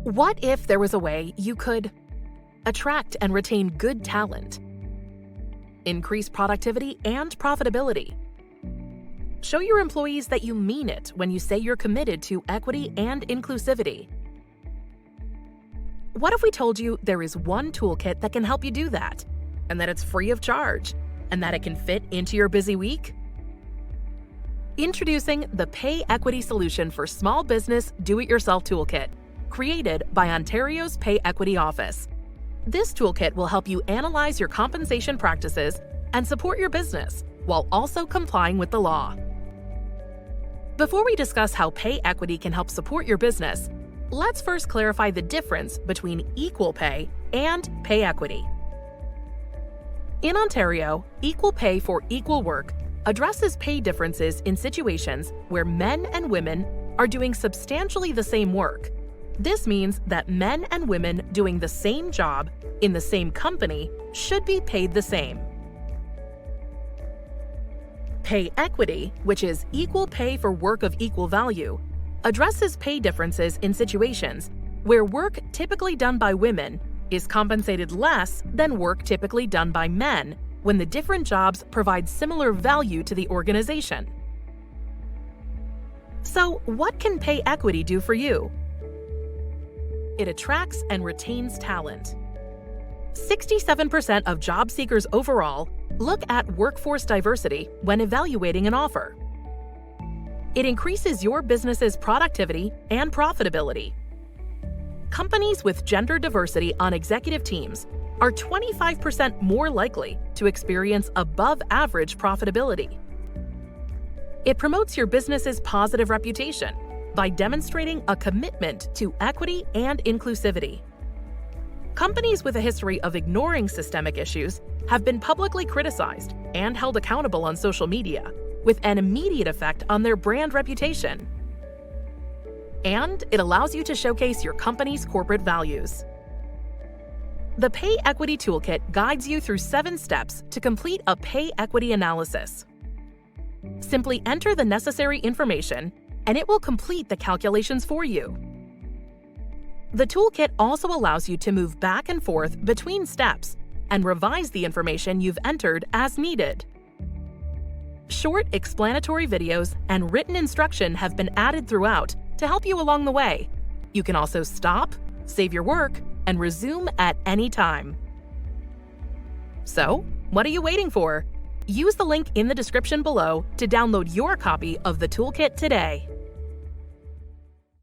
What if there was a way you could attract and retain good talent, increase productivity and profitability, show your employees that you mean it when you say you're committed to equity and inclusivity? What if we told you there is one toolkit that can help you do that, and that it's free of charge, and that it can fit into your busy week? Introducing the Pay Equity Solution for Small Business Do-It-Yourself Toolkit, created by Ontario's Pay Equity Office. This toolkit will help you analyze your compensation practices and support your business while also complying with the law. Before we discuss how pay equity can help support your business, let's first clarify the difference between equal pay and pay equity. In Ontario, equal pay for equal work addresses pay differences in situations where men and women are doing substantially the same work. This means that men and women doing the same job in the same company should be paid the same. Pay equity, which is equal pay for work of equal value, addresses pay differences in situations where work typically done by women is compensated less than work typically done by men when the different jobs provide similar value to the organization. So, what can pay equity do for you? It attracts and retains talent. 67% of job seekers overall look at workforce diversity when evaluating an offer. It increases your business's productivity and profitability. Companies with gender diversity on executive teams are 25% more likely to experience above-average profitability. It promotes your business's positive reputation by demonstrating a commitment to equity and inclusivity. Companies with a history of ignoring systemic issues have been publicly criticized and held accountable on social media, with an immediate effect on their brand reputation. And it allows you to showcase your company's corporate values. The Pay Equity Toolkit guides you through 7 steps to complete a pay equity analysis. Simply enter the necessary information, and it will complete the calculations for you. The toolkit also allows you to move back and forth between steps and revise the information you've entered as needed. Short explanatory videos and written instruction have been added throughout to help you along the way. You can also stop, save your work, and resume at any time. So, what are you waiting for? Use the link in the description below to download your copy of the toolkit today.